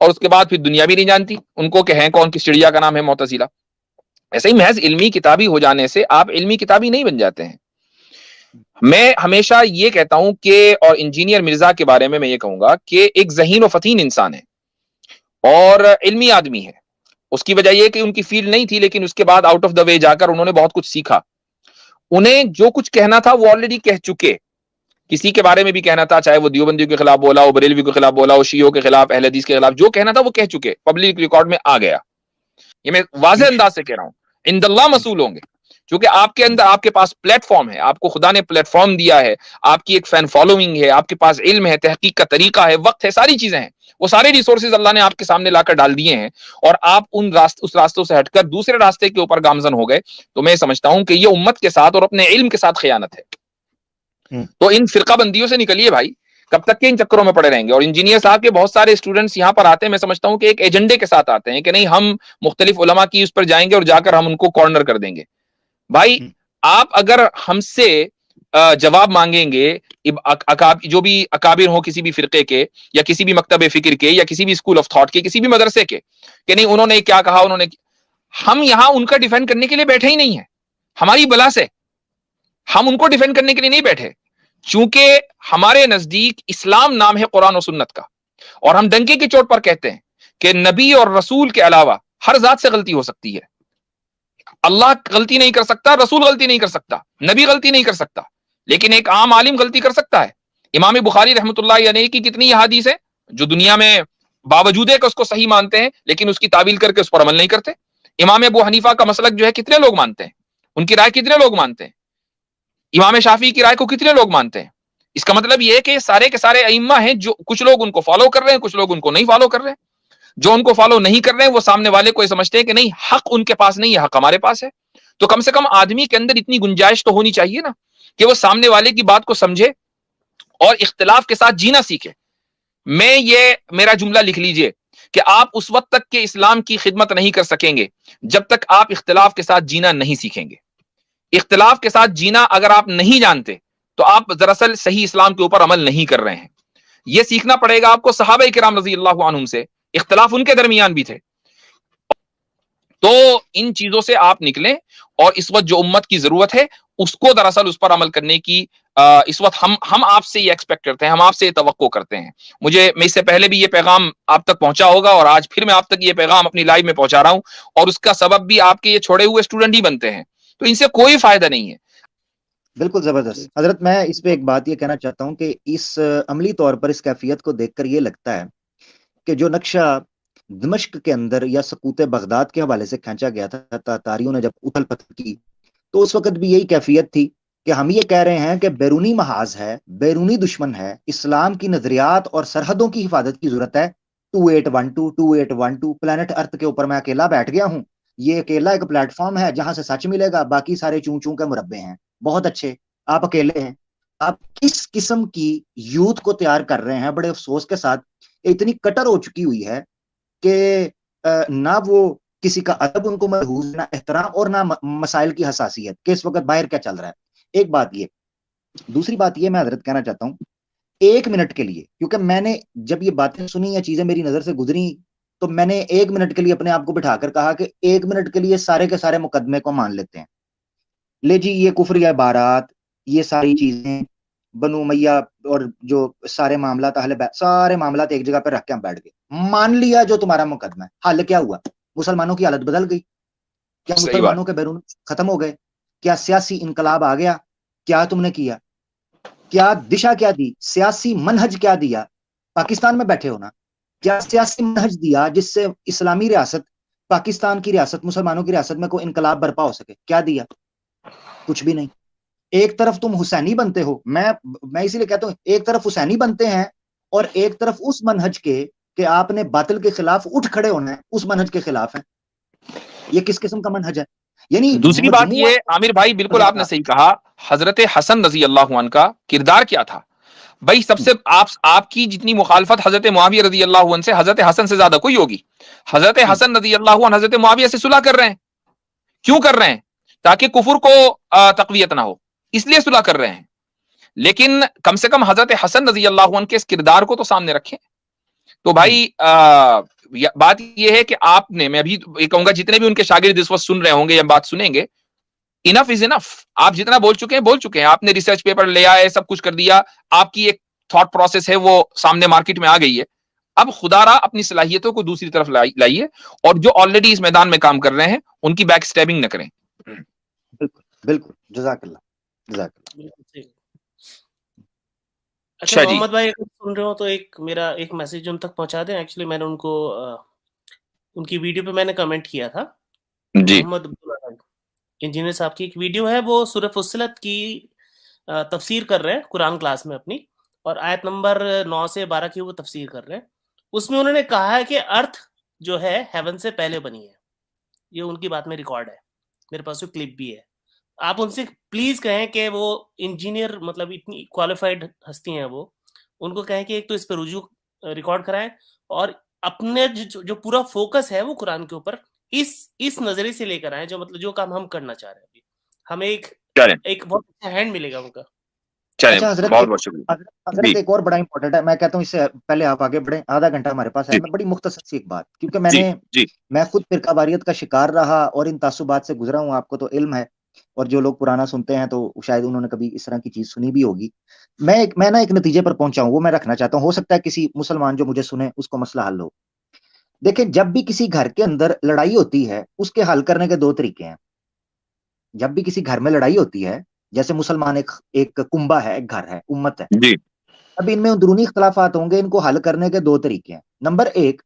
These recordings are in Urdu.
اور اس کے بعد پھر دنیا بھی نہیں جانتی ان کو کہ ہیں کون، کس چڑیا کا نام ہے معتزلہ. ایسے ہی محض علمی کتابی ہو جانے سے آپ علمی کتابی نہیں بن جاتے ہیں. میں ہمیشہ یہ کہتا ہوں کہ، اور انجینئر مرزا کے بارے میں یہ کہوں گا کہ ایک ذہین و فتین انسان ہے اور علمی آدمی ہے. اس کی وجہ یہ کہ ان کی فیلڈ نہیں تھی، لیکن اس کے بعد آؤٹ آف دا وے جا کر انہوں نے بہت کچھ سیکھا. انہیں جو کچھ کہنا تھا وہ آلریڈی کہہ چکے. کسی کے بارے میں بھی کہنا تھا، چاہے وہ دیوبندیوں کے خلاف بولا ہو، بریلوی کے خلاف بولا ہو، شیعوں کے خلاف، اہل حدیث کے خلاف، جو کہنا تھا وہ کہہ چکے، پبلک ریکارڈ میں آ گیا. یہ میں واضح انداز سے کہہ رہا ہوں، عند اللہ مسئول ہوں گے. چونکہ آپ کے اندر، آپ کے پاس پلیٹ فارم ہے، آپ کو خدا نے پلیٹ فارم دیا ہے، آپ کی ایک فین فالوئنگ ہے، آپ کے پاس علم ہے، تحقیق کا طریقہ ہے، وقت ہے، ساری چیزیں ہیں. وہ سارے ریسورسز اللہ نے آپ کے سامنے لا کر ڈال دیے ہیں، اور آپ اس راستوں سے ہٹ کر دوسرے راستے کے اوپر گامزن ہو گئے. تو میں سمجھتا ہوں کہ یہ امت کے ساتھ اور اپنے علم کے ساتھ خیانت ہے. تو ان فرقہ بندیوں سے نکلیے بھائی، کب تک کے ان چکروں میں پڑے رہیں گے؟ اور انجینئر صاحب کے بہت سارے اسٹوڈنٹس یہاں پر آتے ہیں، میں سمجھتا ہوں کہ ایک ایجنڈے کے ساتھ آتے ہیں کہ نہیں ہم مختلف علماء کی اس پر جائیں گے اور جا کر ہم ان کو کارنر کر دیں گے. بھائی آپ اگر ہم سے جواب مانگیں گے، جو بھی اکابر ہوں کسی بھی فرقے کے یا کسی بھی مکتب فکر کے یا کسی بھی اسکول آف تھاٹ کے، کسی بھی مدرسے کے، کہ نہیں انہوں نے کیا کہا، ہم یہاں ان کا ڈیفینڈ کرنے کے لیے بیٹھے ہی نہیں ہیں. ہماری بلا سے ہم ان کو ڈیفینڈ کرنے کے لیے نہیں بیٹھے، چونکہ ہمارے نزدیک اسلام نام ہے قرآن و سنت کا، اور ہم ڈنکے کی چوٹ پر کہتے ہیں کہ نبی اور رسول کے علاوہ ہر ذات سے غلطی ہو سکتی ہے. اللہ غلطی نہیں کر سکتا، رسول غلطی نہیں کر سکتا، نبی غلطی نہیں کر سکتا، لیکن ایک عام عالم غلطی کر سکتا ہے. امام بخاری رحمۃ اللہ علیہ کی کتنی احادیث ہیں جو دنیا میں باوجود ہے کہ اس کو صحیح مانتے ہیں لیکن اس کی تعویل کر کے اس پر عمل نہیں کرتے. امام ابو حنیفہ کا مسلک جو ہے کتنے لوگ مانتے ہیں، ان کی رائے کتنے لوگ مانتے ہیں. امام شافعی کی رائے کو کتنے لوگ مانتے ہیں. اس کا مطلب یہ ہے کہ سارے کے سارے ائمہ ہیں، جو کچھ لوگ ان کو فالو کر رہے ہیں، کچھ لوگ ان کو نہیں فالو کر رہے ہیں. جو ان کو فالو نہیں کر رہے ہیں وہ سامنے والے کو یہ سمجھتے ہیں کہ نہیں حق ان کے پاس نہیں ہے، حق ہمارے پاس ہے. تو کم سے کم آدمی کے اندر اتنی گنجائش تو ہونی چاہیے نا کہ وہ سامنے والے کی بات کو سمجھے اور اختلاف کے ساتھ جینا سیکھے. میرا جملہ لکھ لیجئے کہ آپ اس وقت تک کہ اسلام کی خدمت نہیں کر سکیں گے جب تک آپ اختلاف کے ساتھ جینا نہیں سیکھیں گے. اختلاف کے ساتھ جینا اگر آپ نہیں جانتے تو آپ دراصل صحیح اسلام کے اوپر عمل نہیں کر رہے ہیں. یہ سیکھنا پڑے گا آپ کو صحابہ کرام رضی اللہ عنہم سے. اختلاف ان کے درمیان بھی تھے. تو ان چیزوں سے آپ نکلیں، اور اس وقت جو امت کی ضرورت ہے اس کو دراصل اس پر عمل کرنے کی اس وقت ہم آپ سے یہ ایکسپیکٹ کرتے ہیں، ہم آپ سے یہ توقع کرتے ہیں. میں اس سے پہلے بھی یہ پیغام آپ تک پہنچا ہوگا، اور آج پھر میں آپ تک یہ پیغام اپنی لائیو میں پہنچا رہا ہوں، اور اس کا سبب بھی آپ کے یہ چھوڑے ہوئے اسٹوڈنٹ ہی بنتے ہیں. تو ان سے کوئی فائدہ نہیں ہے. بالکل زبردست حضرت. میں اس پہ ایک بات یہ کہنا چاہتا ہوں کہ اس عملی طور پر اس کیفیت کو دیکھ کر یہ لگتا ہے کہ جو نقشہ دمشق کے اندر یا سقوط بغداد کے حوالے سے کھینچا گیا تھا، تاتاریوں نے جب اتھل پتھل کی تو اس وقت بھی یہی کیفیت تھی کہ ہم یہ کہہ رہے ہیں کہ بیرونی محاذ ہے، بیرونی دشمن ہے، اسلام کی نظریات اور سرحدوں کی حفاظت کی ضرورت ہے. 2812 پلانٹ ارتھ کے اوپر میں اکیلا بیٹھ گیا ہوں، یہ اکیلا ایک پلیٹ فارم ہے جہاں سے سچ ملے گا، باقی سارے چون چون کے مربع ہیں. بہت اچھے، آپ اکیلے ہیں. آپ کس قسم کی یوتھ کو تیار کر رہے ہیں؟ بڑے افسوس کے ساتھ اتنی کٹر ہو چکی ہوئی ہے کہ نہ وہ کسی کا ادب ان کو محفوظ، نہ احترام، اور نہ مسائل کی حساسیت کہ اس وقت باہر کیا چل رہا ہے. ایک بات یہ. دوسری بات یہ میں حضرت کہنا چاہتا ہوں 1 منٹ کے لیے، کیونکہ میں نے جب یہ باتیں سنی یا چیزیں میری نظر سے گزری تو میں نے 1 منٹ کے لیے اپنے آپ کو بٹھا کر کہا کہ 1 منٹ کے لیے سارے کے سارے مقدمے کو مان لیتے ہیں. لے جی یہ کفر یا عبارات، یہ ساری چیزیں، بنو امیہ اور جو سارے معاملات اہل بیت، سارے معاملات ایک جگہ پہ رکھ کے ہم بیٹھ گئے. مان لیا جو تمہارا مقدمہ ہے. حل کیا ہوا؟ مسلمانوں کی حالت بدل گئی. کیا مسلمانوں کے بیرون ختم ہو گئے؟ کیا سیاسی انقلاب آ گیا؟ کیا تم نے کیا؟ کیا دشا کیا دی؟ سیاسی منہج کیا دیا؟ پاکستان میں بیٹھے ہونا کیا سیاسی منہج دیا جس سے اسلامی ریاست، پاکستان کی ریاست، مسلمانوں کی ریاست میں کوئی انقلاب برپا ہو سکے؟ کیا دیا؟ کچھ بھی نہیں. ایک طرف تم حسینی بنتے ہو، میں اسی لیے کہتا ہوں ایک طرف حسینی بنتے ہیں اور ایک طرف اس منہج کے کہ آپ نے باطل کے خلاف اٹھ کھڑے ہونا ہے، اس منہج کے خلاف ہے. یہ کس قسم کا منہج ہے؟ یعنی دوسری بات یہ عامر بھائی، بالکل آپ نے صحیح کہا. حضرت حسن رضی اللہ عنہ کا کردار کیا تھا بھائی؟ سب سے آپ کی جتنی مخالفت حضرت معاویہ رضی اللہ عنہ سے، حضرت حسن سے زیادہ کوئی ہوگی. حضرت حسن رضی اللہ عنہ حضرت معاویہ سے صلح کر رہے ہیں. کیوں کر رہے ہیں؟ تاکہ کفر کو تقویت نہ ہو، اس لیے صلح کر رہے ہیں. لیکن کم سے کم حضرت حسن رضی اللہ عنہ کے اس کردار کو تو سامنے رکھیں. تو بھائی بات یہ ہے کہ آپ نے, میں ابھی یہ کہوں گا جتنے بھی ان کے شاگرد اس وقت سن رہے ہوں گے یا بات سنیں گے, انف از انف. آپ جتنا بول چکے ہیں, آپ نے ریسرچ پیپر لے آئے, سب کچھ کر دیا, آپ کی ایک تھاٹ پروسیس ہے وہ سامنے مارکیٹ میں آ گئی ہے. اب خدا را اپنی صلاحیتوں کو دوسری طرف لائیے, اور جو آلریڈی اس میدان میں کام کر رہے ہیں ان کی بیک اسٹیبنگ نہ کریں. بالکل بالکل, جزاک اللہ, جزاک اللہ. اچھا محمد بھائی اگر سن رہے ہو تو میرا ایک میسج ان تک پہنچا دیں. ایکچولی میں نے ان کو ان کی ویڈیو پہ میں نے کمنٹ کیا تھا. جی محمد انجینئر صاحب کی ایک ویڈیو ہے, وہ سورہ فصلت کی تفسیر کر رہے ہیں قرآن کلاس میں اپنی, اور آیت نمبر 9 سے 12 کی وہ تفسیر کر رہے ہیں. اس میں انہوں نے کہا ہے کہ ارتھ جو ہے ہیون سے پہلے بنی ہے. یہ ان کی بات میں ریکارڈ ہے, میرے پاس وہ کلپ بھی ہے. آپ ان سے پلیز کہیں کہ وہ انجینئر, مطلب اتنی کوالیفائڈ ہستی ہیں وہ, ان کو کہیں کہ ایک تو اس پہ رجوع ریکارڈ کرائیں, اور اپنے جو پورا فوکس ہے وہ قرآن کے اوپر اس نظریے سے لے کر آئیں, جو مطلب جو کام ہم کرنا چاہ رہے ہیں. ہمیں ایک بہت اچھا ہینڈ ملے گا ان کا. اچھا حضرت, حضرت ایک اور بڑا امپورٹنٹ ہے, میں کہتا ہوں اس سے پہلے آپ آگے بڑھیں, آدھا گھنٹہ ہمارے پاس ہے. میں بڑی مختصر سی ایک بات, کیونکہ میں خود فرقہ واریت کا شکار رہا اور ان تعصبات سے گزرا ہوں, آپ کو تو علم ہے, اور جو لوگ پرانا سنتے ہیں تو شاید انہوں نے کبھی اس طرح کی چیز سنی بھی ہوگی. میں نا ایک نتیجے پر پہنچا ہوں, وہ میں رکھنا چاہتا ہوں. ہو سکتا ہے کسی مسلمان جو مجھے سنے اس کو مسئلہ حل ہو. دیکھیں, جب بھی کسی گھر کے اندر لڑائی ہوتی ہے, اس کے حل کرنے کے 2 طریقے ہیں. جب بھی کسی گھر میں لڑائی ہوتی ہے, جیسے مسلمان ایک کنبہ ہے, ایک گھر ہے, امت ہے, اب ان میں اندرونی اختلافات ہوں گے, ان کو حل کرنے کے 2 طریقے ہیں. نمبر 1,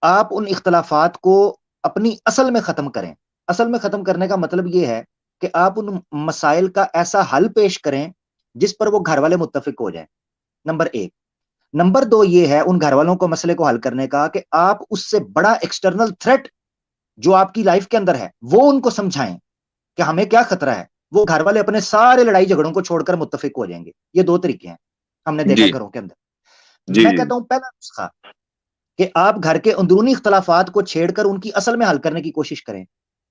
آپ ان اختلافات کو اپنی اصل میں ختم کریں. اصل میں ختم کرنے کا مطلب یہ ہے کہ آپ ان مسائل کا ایسا حل پیش کریں جس پر وہ گھر والے متفق ہو جائیں. نمبر 1. نمبر 2 یہ ہے ان گھر والوں کو مسئلے کو حل کرنے کا کہ آپ اس سے بڑا ایکسٹرنل تھریٹ جو آپ کی لائف کے اندر ہے وہ ان کو سمجھائیں کہ ہمیں کیا خطرہ ہے. وہ گھر والے اپنے سارے لڑائی جھگڑوں کو چھوڑ کر متفق ہو جائیں گے. یہ 2 طریقے ہیں ہم نے دیکھا گھروں کے اندر. میں کہتا ہوں پہلا نسخہ کہ آپ گھر کے اندرونی اختلافات کو چھیڑ کر ان کی اصل میں حل کرنے کی کوشش کریں.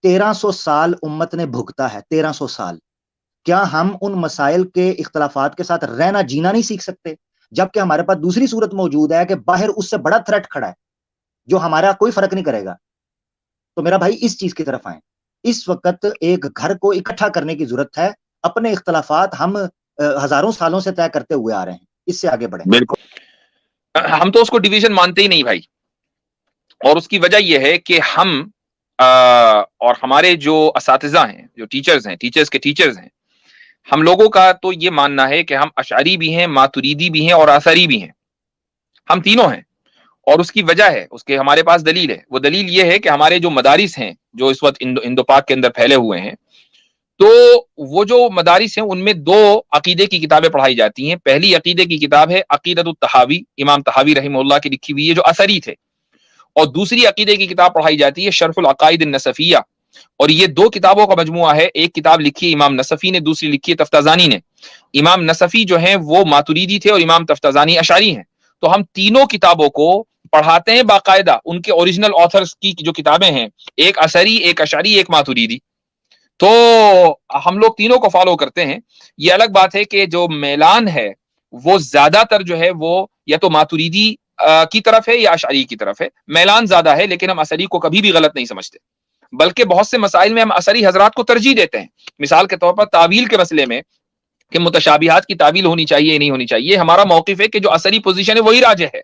1300 سال امت نے بھگتا ہے, 1300 سال. کیا ہم ان مسائل کے اختلافات کے ساتھ رہنا جینا نہیں سیکھ سکتے, جبکہ ہمارے پاس دوسری صورت موجود ہے کہ باہر اس سے بڑا تھریٹ کھڑا ہے جو ہمارا کوئی فرق نہیں کرے گا. تو میرا بھائی اس چیز کی طرف آئیں. اس وقت ایک گھر کو اکٹھا کرنے کی ضرورت ہے. اپنے اختلافات ہم ہزاروں سالوں سے طے کرتے ہوئے آ رہے ہیں, اس سے آگے بڑھیں. بالکل, ہم تو اس کو ڈویژن مانتے ہی نہیں بھائی, اور اس کی وجہ یہ ہے کہ ہم اور ہمارے جو اساتذہ ہیں, جو ٹیچرز ہیں, ٹیچرز کے ٹیچرز ہیں, ہم لوگوں کا تو یہ ماننا ہے کہ ہم اشعری بھی ہیں, ماتریدی بھی ہیں اور آثری بھی ہیں. ہم تینوں ہیں, اور اس کی وجہ ہے, اس کے ہمارے پاس دلیل ہے. وہ دلیل یہ ہے کہ ہمارے جو مدارس ہیں جو اس وقت ہندو پاک کے اندر پھیلے ہوئے ہیں, تو وہ جو مدارس ہیں ان میں 2 عقیدے کی کتابیں پڑھائی جاتی ہیں. پہلی عقیدے کی کتاب ہے عقیدۃ الطحاوی, امام طحاوی رحمہ اللہ کی لکھی ہوئی ہے, جو اثری تھے. اور دوسری عقیدے کی کتاب پڑھائی جاتی ہے شرح العقائد النصفیہ, اور یہ 2 کتابوں کا مجموعہ ہے. ایک کتاب لکھی ہے امام نصفی نے, دوسری لکھی ہے تفتازانی نے. امام نصفی جو ہیں وہ ماتریدی تھے اور امام تفتازانی اشعری ہیں. تو ہم تینوں کتابوں کو پڑھاتے ہیں باقاعدہ, ان کے اوریجنل آتھرز کی جو کتابیں ہیں, ایک اثری, ایک اشعری, ایک ماتریدی. تو ہم لوگ تینوں کو فالو کرتے ہیں. یہ الگ بات ہے کہ جو میلان ہے وہ زیادہ تر جو ہے وہ یا تو ماتریدی کی طرف ہے یا اشعری کی طرف ہے. میلان زیادہ ہے, لیکن ہم اثری کو کبھی بھی غلط نہیں سمجھتے, بلکہ بہت سے مسائل میں ہم اثری حضرات کو ترجیح دیتے ہیں. مثال کے طور پر تعویل کے مسئلے میں کہ متشابہات کی تعویل ہونی چاہیے نہیں ہونی چاہیے, ہمارا موقف ہے کہ جو اثری پوزیشن ہے وہی راجح ہے.